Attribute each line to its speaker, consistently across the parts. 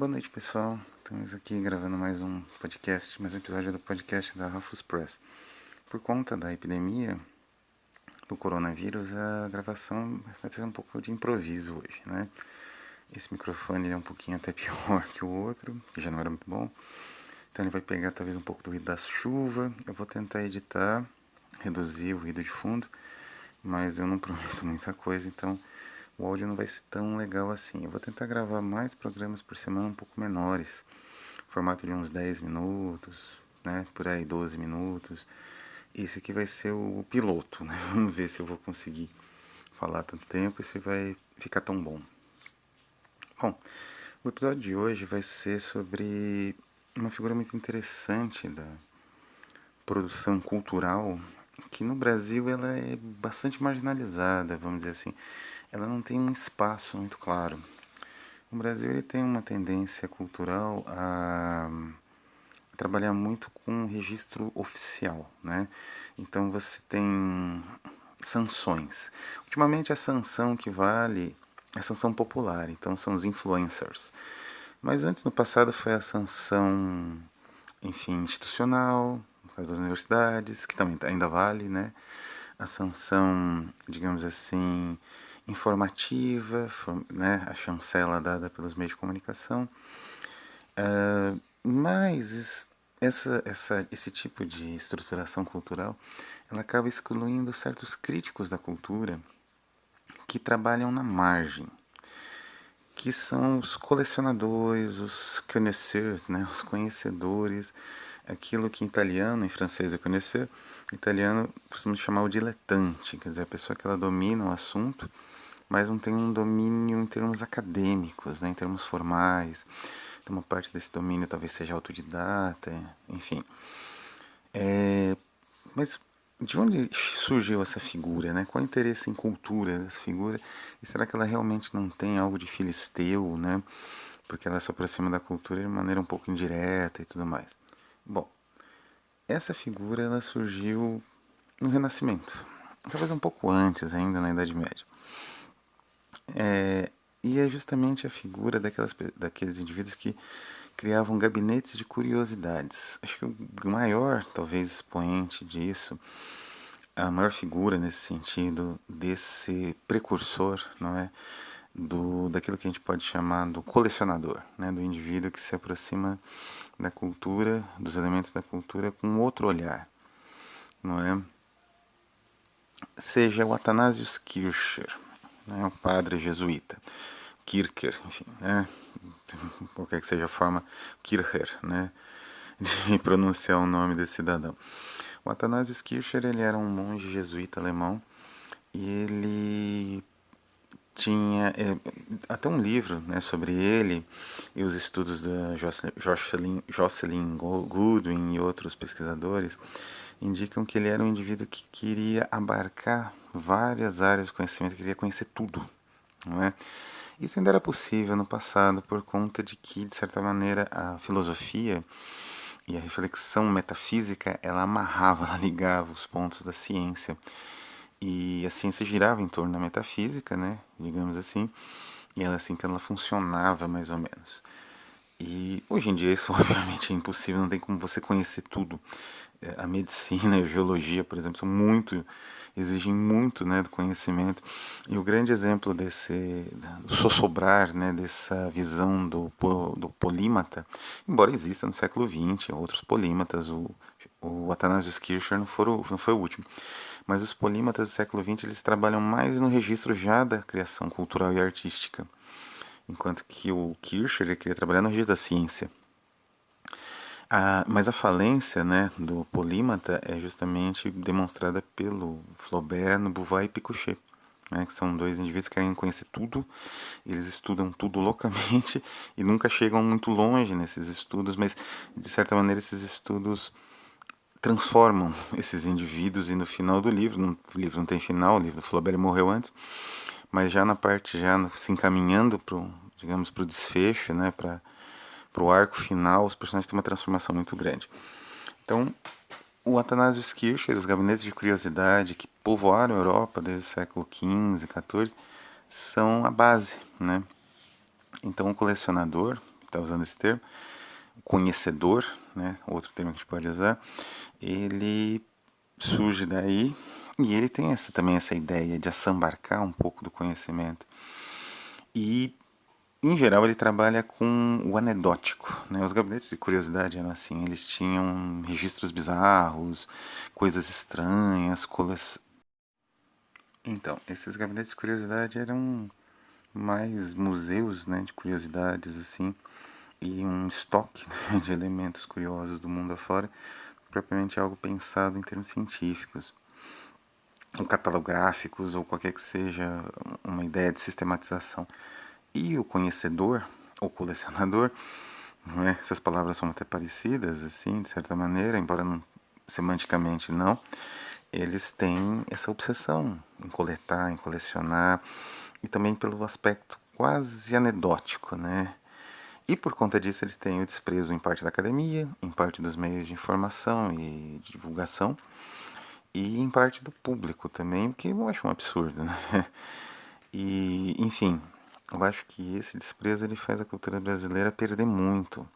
Speaker 1: Boa noite, pessoal. Estamos aqui gravando mais um podcast, mais um episódio do podcast da Rufus Press. Por conta da epidemia do coronavírus, a gravação vai ser um pouco de improviso hoje, né? Esse microfone é um pouquinho até pior que o outro, que já não era muito bom. Então ele vai pegar talvez um pouco do ruído da chuva. Eu vou tentar editar, reduzir o ruído de fundo, mas eu não prometo muita coisa, então o áudio não vai ser tão legal assim. Eu vou tentar gravar mais programas por semana um pouco menores, formato de uns 10 minutos, né, por aí 12 minutos. Esse aqui vai ser o piloto, né? Vamos ver se eu vou conseguir falar tanto tempo e se vai ficar tão bom. Bom, o episódio de hoje vai ser sobre uma figura muito interessante da produção cultural que no Brasil ela é bastante marginalizada, vamos dizer assim. Ela não tem um espaço muito claro. O Brasil ele tem uma tendência cultural a trabalhar muito com registro oficial, né? Então você tem sanções. Ultimamente a sanção que vale é a sanção popular, então são os influencers. Mas antes, no passado, foi a sanção, enfim, institucional, no caso das universidades, que também ainda vale, né? A sanção, digamos assim, informativa, né? A chancela dada pelos meios de comunicação. Mas esse tipo de estruturação cultural, ela acaba excluindo certos críticos da cultura que trabalham na margem, que são os colecionadores, os connoisseurs, né, os conhecedores, aquilo que em italiano, em francês é conhecer, em italiano costumamos chamar o dilettante, quer dizer, a pessoa que ela domina o assunto, mas não tem um domínio em termos acadêmicos, né, em termos formais. Então, uma parte desse domínio talvez seja autodidata, enfim. Mas de onde surgiu essa figura, né? Qual o interesse em cultura dessa figura? E será que ela realmente não tem algo de filisteu, né? Porque ela se aproxima da cultura de maneira um pouco indireta e tudo mais. Bom, essa figura ela surgiu no Renascimento, talvez um pouco antes ainda, na Idade Média. E é justamente a figura daqueles indivíduos que criavam gabinetes de curiosidades. Acho que o maior, talvez, expoente disso, a maior figura nesse sentido, desse precursor, não é? Daquilo que a gente pode chamar do colecionador, né? Do indivíduo que se aproxima da cultura, dos elementos da cultura com outro olhar, não é? Seja o Athanasius Kircher, né? Um padre jesuíta. Kircher, enfim, né? Qualquer que seja a forma, Kircher, né? De pronunciar o nome desse cidadão. O Athanasius Kircher ele era um monge jesuíta alemão e ele tinha até um livro, né, sobre ele e os estudos da Jocelyn Goodwin e outros pesquisadores indicam que ele era um indivíduo que queria abarcar várias áreas de conhecimento, queria conhecer tudo, não é? Isso ainda era possível no passado por conta de que, de certa maneira, a filosofia e a reflexão metafísica, ela amarrava, ela ligava os pontos da ciência. E a ciência girava em torno da metafísica, né, digamos assim, e era assim que ela funcionava, mais ou menos. E hoje em dia isso obviamente é impossível, não tem como você conhecer tudo. A medicina e a geologia, por exemplo, exigem muito, né, do conhecimento. E o grande exemplo do sossobrar, né, dessa visão do polímata, embora exista no século XX outros polímatas, o Athanasius Kircher não foi o último, mas os polímatas do século XX eles trabalham mais no registro já da criação cultural e artística, enquanto que o Kircher ele queria trabalhar no registro da ciência. Mas a falência, né, do polímata é justamente demonstrada pelo Flaubert no Beauvoir e Picochet, né, que são dois indivíduos que querem conhecer tudo, eles estudam tudo loucamente e nunca chegam muito longe nesses estudos, mas de certa maneira esses estudos transformam esses indivíduos e no final do livro, o livro não tem final, o livro do Flaubert morreu antes, mas já na parte, já se encaminhando para digamos, para o desfecho, né, para o arco final, os personagens têm uma transformação muito grande. Então, o Athanasius Kircher, os gabinetes de curiosidade que povoaram a Europa desde o século XV, XIV, são a base, né? Então, o colecionador, está usando esse termo, o conhecedor, né, outro termo que a gente pode usar, ele surge daí e ele tem também essa ideia de assambarcar um pouco do conhecimento. E, em geral, ele trabalha com o anedótico, né? Os gabinetes de curiosidade eram assim, eles tinham registros bizarros, coisas estranhas, Então, esses gabinetes de curiosidade eram mais museus, né, de curiosidades, assim, e um estoque, né, de elementos curiosos do mundo afora, propriamente algo pensado em termos científicos, ou catalográficos, ou qualquer que seja uma ideia de sistematização. E o conhecedor, ou colecionador, não é? Essas palavras são até parecidas, assim, de certa maneira, embora não, semanticamente não, eles têm essa obsessão em coletar, em colecionar, e também pelo aspecto quase anedótico, né? E por conta disso eles têm o desprezo em parte da academia, em parte dos meios de informação e divulgação, e em parte do público também, o que eu acho um absurdo, né? E, enfim, eu acho que esse desprezo ele faz a cultura brasileira perder muito.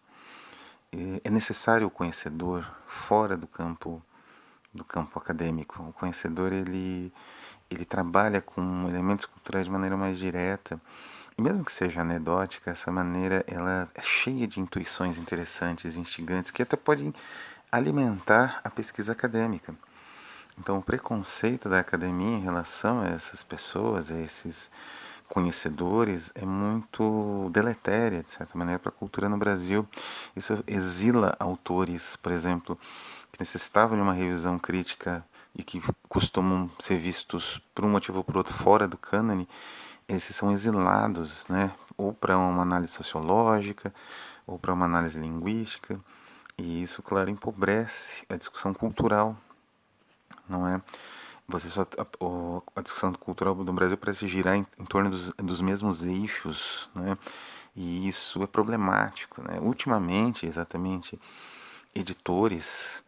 Speaker 1: É necessário o conhecedor fora do campo acadêmico. O conhecedor ele trabalha com elementos culturais de maneira mais direta. E mesmo que seja anedótica, essa maneira ela é cheia de intuições interessantes, instigantes, que até podem alimentar a pesquisa acadêmica. Então, o preconceito da academia em relação a essas pessoas, a esses conhecedores, é muito deletéria, de certa maneira, para a cultura no Brasil. Isso exila autores, por exemplo, que necessitavam de uma revisão crítica e que costumam ser vistos por um motivo ou por outro fora do cânone. Esses são exilados, né? Ou para uma análise sociológica, ou para uma análise linguística. E isso, claro, empobrece a discussão cultural, não é? Você só a discussão cultural do Brasil parece girar em torno dos mesmos eixos, né? E isso é problemático, né? Ultimamente, exatamente, editores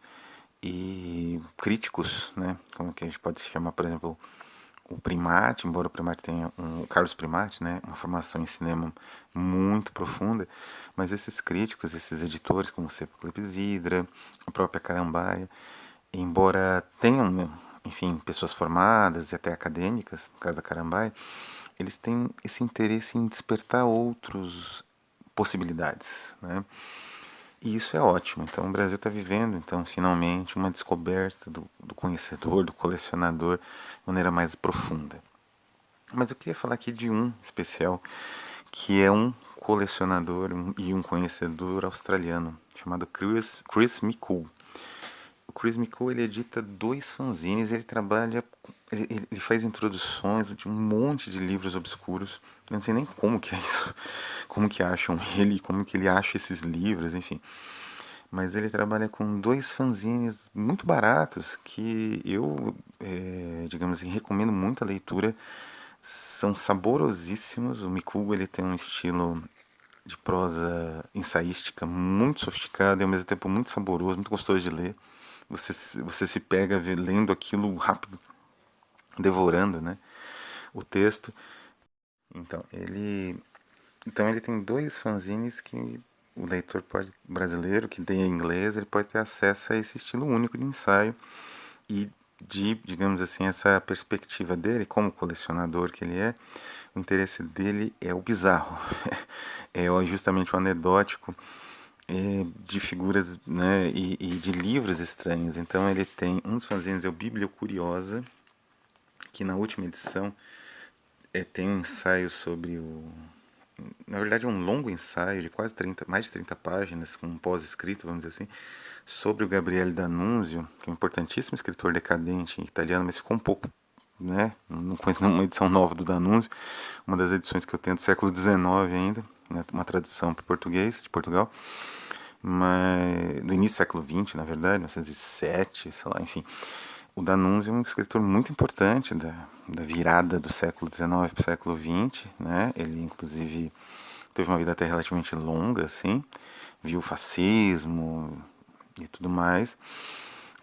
Speaker 1: e críticos, né? Como que a gente pode se chamar, por exemplo, o Primati, embora o Primati tenha o Carlos Primati, né, uma formação em cinema muito profunda, mas esses críticos, esses editores como o Sepo Clepsidra, a própria Carambaia, embora tenham, enfim, pessoas formadas e até acadêmicas, no caso da Carambaia, eles têm esse interesse em despertar outras possibilidades, né? E isso é ótimo. Então, o Brasil está vivendo, então, finalmente, uma descoberta do conhecedor, do colecionador, de maneira mais profunda. Mas eu queria falar aqui de um especial, que é um colecionador e um conhecedor australiano, chamado Chris McCool. O Chris McCool, ele edita 2 fanzines, ele trabalha, ele faz introduções de um monte de livros obscuros. Eu não sei nem como que é isso, como que acham ele, como que ele acha esses livros, enfim. Mas ele trabalha com 2 fanzines muito baratos que eu, digamos assim, recomendo muito a leitura. São saborosíssimos. O Miku ele tem um estilo de prosa ensaística muito sofisticado e ao mesmo tempo muito saboroso, muito gostoso de ler. Você se pega lendo aquilo rápido, devorando, né, o texto. Então ele tem 2 fanzines que o leitor brasileiro que tem inglês, ele pode ter acesso a esse estilo único de ensaio e de, digamos assim, essa perspectiva dele, como colecionador que ele é, o interesse dele é o bizarro, é justamente o anedótico, de figuras, né, e de livros estranhos. Então ele tem um dos fanzines é o Bíblia Curiosa, que na última edição tem um ensaio sobre na verdade é um longo ensaio de quase 30, mais de 30 páginas, com um pós-escrito, vamos dizer assim, sobre o Gabriele D'Annunzio, que é um importantíssimo escritor decadente italiano, mas ficou um pouco, né, não conheço nenhuma edição nova do D'Annunzio, uma das edições que eu tenho do século XIX ainda, né, uma tradução para o português de Portugal, mas do início do século XX, na verdade, 1907, sei lá, enfim. O D'Annunzio é um escritor muito importante da virada do século XIX para o século XX, né? Ele, inclusive, teve uma vida até relativamente longa, assim, viu o fascismo e tudo mais.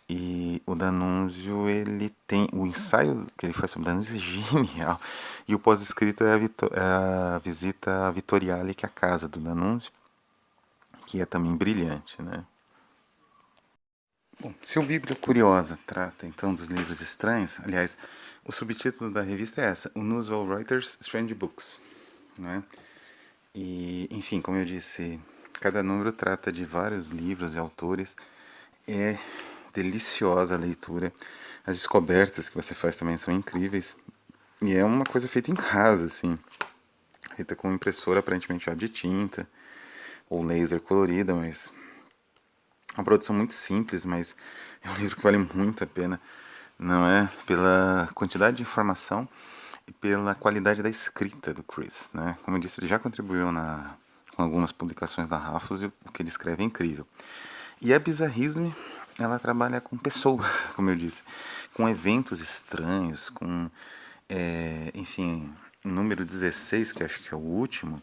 Speaker 1: E o D'Annunzio, ele tem o ensaio que ele faz sobre o D'Annunzio é genial. E o pós-escrito é a visita a Vitoriale, que é a casa do D'Annunzio. que é também brilhante, né? Bom, se o Bíblia Curiosa trata então dos livros estranhos, aliás, o subtítulo da revista é essa, Unusual Writers Strange Books, né? E, enfim, como eu disse, cada número trata de vários livros e autores. É deliciosa a leitura. As descobertas que você faz também são incríveis. E é uma coisa feita em casa, assim. Feita com impressora aparentemente já de tinta, ou laser colorida, mas é uma produção muito simples, mas é um livro que vale muito a pena. Não é? Pela quantidade de informação e pela qualidade da escrita do Chris, né? Como eu disse, ele já contribuiu com algumas publicações da Rafus e o que ele escreve é incrível. E a Bizarrisme, ela trabalha com pessoas, como eu disse, com eventos estranhos, com, enfim, o número 16, que acho que é o último,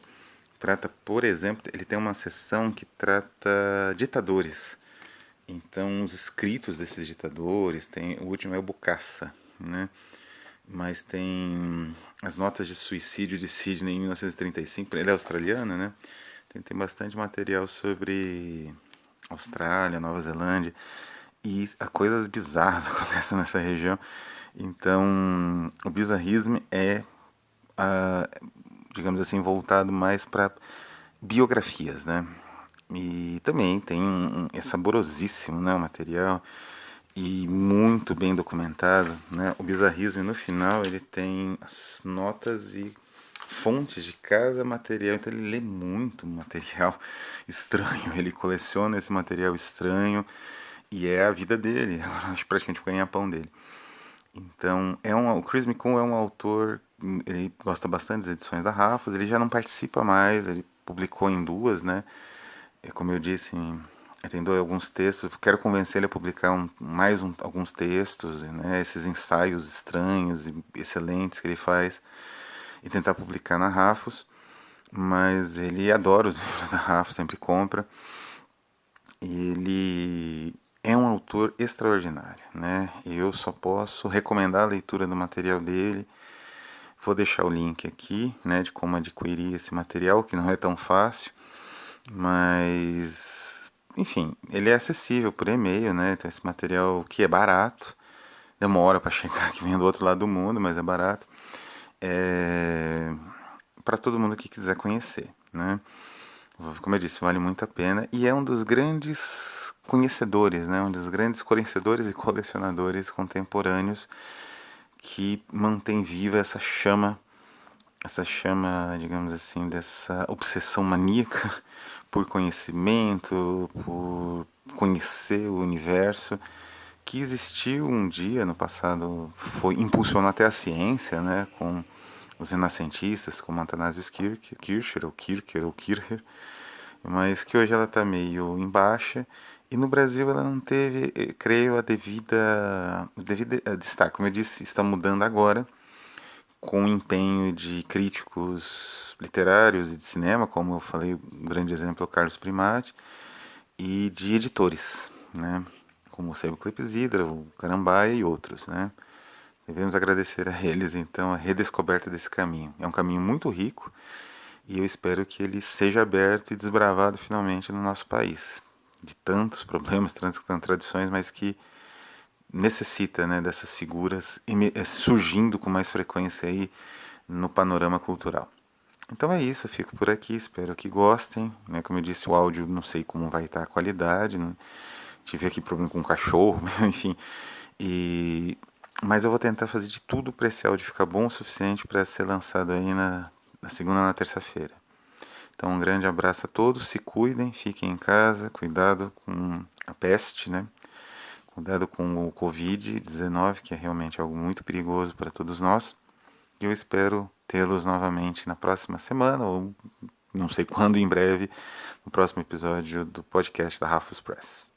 Speaker 1: trata, por exemplo, ele tem uma seção que trata ditadores. Então, os escritos desses ditadores, tem, o último é o Bokassa, né? Mas tem as notas de suicídio de Sydney em 1935, ele é australiano, né? Tem bastante material sobre Austrália, Nova Zelândia, e coisas bizarras acontecem nessa região. Então, o bizarrismo é, digamos assim, voltado mais para biografias, né? E também tem é saborosíssimo, né, o material e muito bem documentado, né? O bizarrismo no final ele tem as notas e fontes de cada material, então ele lê muito material estranho, ele coleciona esse material estranho e é a vida dele, acho praticamente o ganha-pão dele. Então, o Chris McCune é um autor, ele gosta bastante das edições da Rafus, ele já não participa mais, ele publicou em duas, né? Como eu disse, tem alguns textos, quero convencer ele a publicar alguns textos, né? Esses ensaios estranhos e excelentes que ele faz, e tentar publicar na Rafus, mas ele adora os livros da Rafus, sempre compra, e ele é um autor extraordinário, né? Eu só posso recomendar a leitura do material dele. Vou deixar o link aqui, né, de como adquirir esse material, que não é tão fácil, mas enfim, ele é acessível por e-mail, né? Então esse material que é barato, demora para chegar, que vem do outro lado do mundo, mas é barato. É para todo mundo que quiser conhecer, né? Como eu disse, vale muito a pena e é um dos grandes conhecedores, né? Um dos grandes conhecedores e colecionadores contemporâneos que mantém viva essa chama, digamos assim, dessa obsessão maníaca por conhecimento, por conhecer o universo, que existiu um dia no passado, foi impulsionou até a ciência, né, com os renascentistas, como Athanasius Kircher, mas que hoje ela está meio em baixa e no Brasil ela não teve, creio, o devido destaque. Como eu disse, está mudando agora, com o empenho de críticos literários e de cinema, como eu falei, um grande exemplo é o Carlos Primati, e de editores, né, como o Sebo Clepsidra, o Carambaia e outros, né. Devemos agradecer a eles, então, a redescoberta desse caminho. É um caminho muito rico e eu espero que ele seja aberto e desbravado finalmente no nosso país. De tantos problemas, tantas tradições, mas que necessita, né, dessas figuras surgindo com mais frequência aí no panorama cultural. Então é isso, eu fico por aqui, espero que gostem. Né? Como eu disse, o áudio não sei como vai estar a qualidade, né? Tive aqui problema com o cachorro, enfim. Mas eu vou tentar fazer de tudo para esse áudio ficar bom o suficiente para ser lançado aí na segunda ou na terça-feira. Então um grande abraço a todos, se cuidem, fiquem em casa, cuidado com a peste, né? Cuidado com o Covid-19, que é realmente algo muito perigoso para todos nós. E eu espero tê-los novamente na próxima semana, ou não sei quando, em breve, no próximo episódio do podcast da Rafus Press.